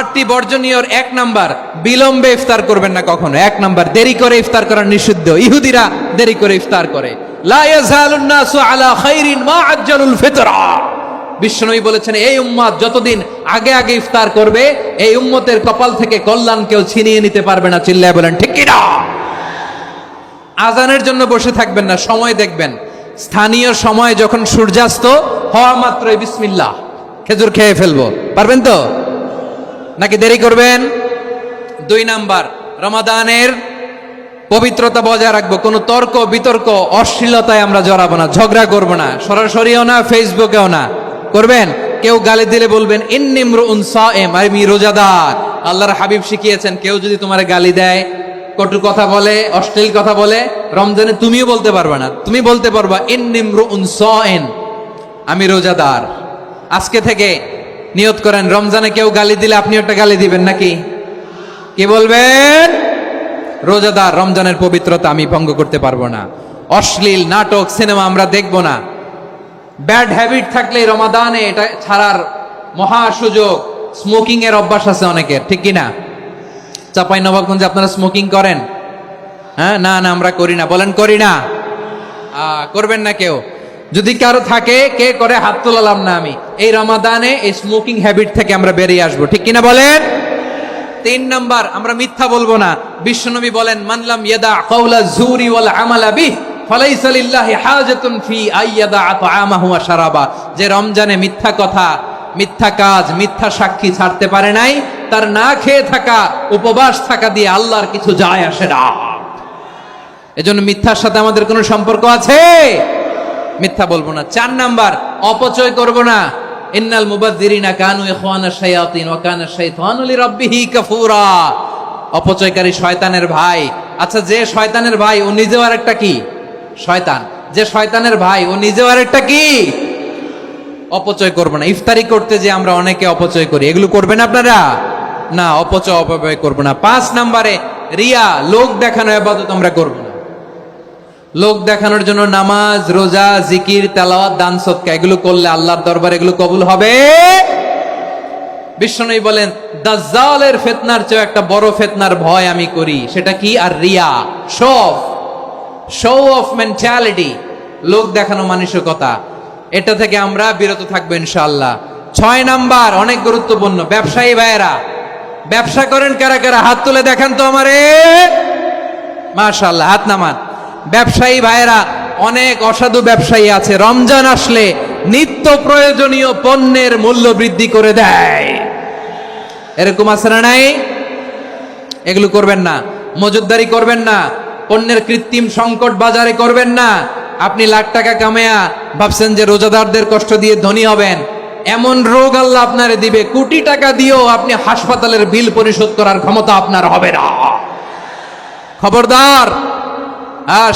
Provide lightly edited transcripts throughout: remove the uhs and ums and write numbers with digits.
ষাটটি বর্জনীয়র 1 নাম্বার, বিলম্বে ইফতার করবেন না কখনো। 1 নাম্বার, দেরি করে ইফতার করা নিষিদ্ধ। ইহুদিরা দেরি করে ইফতার করে। লা ইয়াজালুন নাসু আলা খাইরিন মা আজ্জালুল ফিতরা। বিশ্বনবী বলেছেন, এই উম্মত যতদিন আগে আগে ইফতার করবে, এই উম্মতের কপাল থেকে কল্যাণ কেউ ছিনিয়ে নিতে পারবে না। চিল্লায় বলেন ঠিক কিনা? আজানের জন্য বসে থাকবেন না, সময় দেখবেন। স্থানীয় সময় যখন সূর্যাস্ত হওয়া মাত্রই বিসমিল্লাহ, খেজুর খেয়ে ফেলবো। পারবেন তো নাকি দেরি করবেন? 2 নাম্বার, রমাদানের পবিত্রতা বজায় রাখবো। কোনো তর্ক বিতর্ক অশ্লীলতায় আমরা জড়াবো না, ঝগড়া করবো না, সরাসরিও না, ফেসবুকেও না। করবেন? কেউ গালি দিলে বলবেন ইন্নী ইমরুউন সায়েম, আমি রোজাদার। আল্লাহর হাবিব শিখিয়েছেন, কেউ যদি তোমার গালি দেয়, কটু কথা বলে, অশ্লীল কথা বলে, রমজানে তুমিও বলতে পারবা না। তুমি বলতে পারবা ইন্নী ইমরুউন সায়েম, আমি রোজাদার। আজকে থেকে নিয়ত করেন, রমজানে কেউ গালি দিলে আপনি একটা গালি দিবেন নাকি? কি বলবেন? রোজাদার, রমজানের পবিত্রতা আমি ভঙ্গ করতে পারবো না। অশ্লীল নাটক সিনেমা আমরা দেখবো না। ব্যাড হ্যাবিট থাকলে রমাদানে এটা ছাড়ার মহা সুযোগ। স্মোকিং এর অভ্যাস আছে অনেকের, ঠিক কিনা? চাঁপাইনবাবগঞ্জে আপনারা স্মোকিং করেন? হ্যাঁ, না না আমরা করি না। বলেন করি না? করবেন না কেউ? যদি কারো থাকে, কে করে হাত তোলালাম না আমি। এই রমাদানে এই স্মোকিং হ্যাবিট থেকে আমরা বেরিয়ে আসবো, ঠিক কিনা বলেন? 3 নাম্বার, আমরা মিথ্যা বলবো না। বিশ্বনবী বলেন, মানলাম ইয়াদা কাওলা যুরি ওয়াল আমালা বিহি ফালাইসা লিল্লাহি হাজাতুন ফি আইয়াদা তাআমাহু ওয়া শারাবা। যে রমজানে মিথ্যা কথা, মিথ্যা কাজ, মিথ্যা সাক্ষী ছাড়তে পারে নাই, তার না খেয়ে থাকা, উপবাস থাকা দিয়ে আল্লাহর কিছু যায় আসে না। এজন্য মিথ্যার সাথে আমাদের কোনো সম্পর্ক আছে? মিথ্যা বলবো না। 4 নাম্বার, অপচয় করব না। ইন্নাল মুবাযযিরিনা কানু ইখওয়ানাশ শায়াতিন ওয়া কানা শাইতানু লিরাব্বিহি কাফুরা। অপচয়কারী শয়তানের ভাই। আচ্ছা, যে শয়তানের ভাই ও নিজেও আরেকটা কি? শয়তান। যে শয়তানের ভাই ও নিজেও আরেকটা কি? অপচয় করব না। ইফতারি করতে যে আমরা অনেকে অপচয় করি, এগুলো করবেন আপনারা? না, অপচয় অপব্যয় করব না। 5 নাম্বারে, রিয়া, লোক দেখানো ইবাদত আমরা করব না। লোক দেখানোর জন্য নামাজ, রোজা, জিকির, তেলাওয়াত, দান সদকা এগুলো করলে আল্লাহর দরবারে এগুলো কবুল হবে? বিশ্বনবী বলেন, দাজ্জালের ফিতনার চেয়ে একটা বড় ফিতনার ভয় আমি করি। সেটা কি? আর রিয়া, শো অফ মেন্টালিটি, লোক দেখানো মানসিকতা। এটা থেকে আমরা বিরত থাকবো ইনশাআল্লাহ। 6 নাম্বার, অনেক গুরুত্বপূর্ণ। ব্যবসায়ী ভাইয়েরা, ব্যবসা করেন কারা কারা? হাত তুলে দেখান তো আমারে। মাশাআল্লাহ, হাত নামান। ব্যবসায়ী ভাইয়েরা, অনেক অসাধু ব্যবসায়ী আছে, রমজান আসলে নিত্য প্রয়োজনীয় পণ্যের মূল্য বৃদ্ধি করে দেয়। এরকম আছে না নাই? এগুলো করবেন না। মজুদদারি করবেন না। পণ্যের কৃত্রিম সংকট বাজারে করবেন না। আপনি লাখ টাকা কামায়া ভাবছেন যে রোজাদারদের কষ্ট দিয়ে ধনী হবেন। এমন রোগ আল্লাহ আপনারে দিবে, কোটি টাকা দিয়েও আপনি হাসপাতালের বিল পরিশোধ করার ক্ষমতা আপনার হবে না। খবরদার।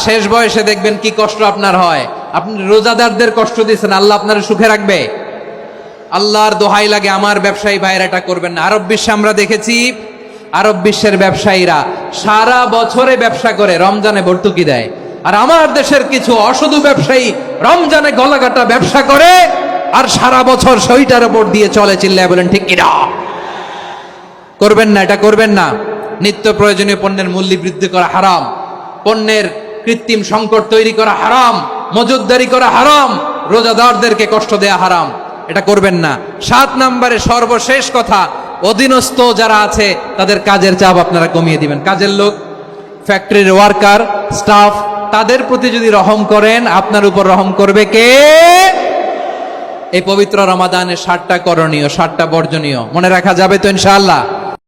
শেষ বয়সে দেখবেন কি কষ্ট আপনার হয়। আপনি রোজাদারদের কষ্ট দিয়েছেন, আল্লাহ আপনার সুখে রাখবে? আল্লাহর দোহাই লাগে, আমার ব্যবসায়ী ভাইয়েরা এটা করবেন না। আরব বিশ্বে আমরা দেখেছি, আরব বিশ্বের ব্যবসায়ীরা সারা বছরে ব্যবসা করে, রমজানে ভর্তুকি দেয়। আর আমার দেশের কিছু অসাধু ব্যবসায়ী রমজানে গলাকাটা ব্যবসা করে আর সারা বছর সইটার উপর দিয়ে চলে। চিল্লায় বলেন ঠিক কিনা? করবেন না, এটা করবেন না। নিত্য প্রয়োজনীয় পণ্যের মূল্য বৃদ্ধি করা হারাম, পণ্যের কৃত্রিম সংকট তৈরি করা হারাম, মজুদদারি করা হারাম, রোজাদারদেরকে কষ্ট দেয়া হারাম। এটা করবেন না। 7 নাম্বারে সর্বশেষ কথা, অধীনস্থ যারা আছে তাদের কাজের চাপ আপনারা কমিয়ে দিবেন। কাজের লোক, ফ্যাক্টরির ওয়ার্কার, স্টাফ, তাদের প্রতি যদি রহম করেন, আপনার উপর রহম করবে কে? এই পবিত্র রমাদানে 7টা করণীয়, 7টা বর্জনীয় মনে রাখা যাবে তো ইনশাআল্লাহ?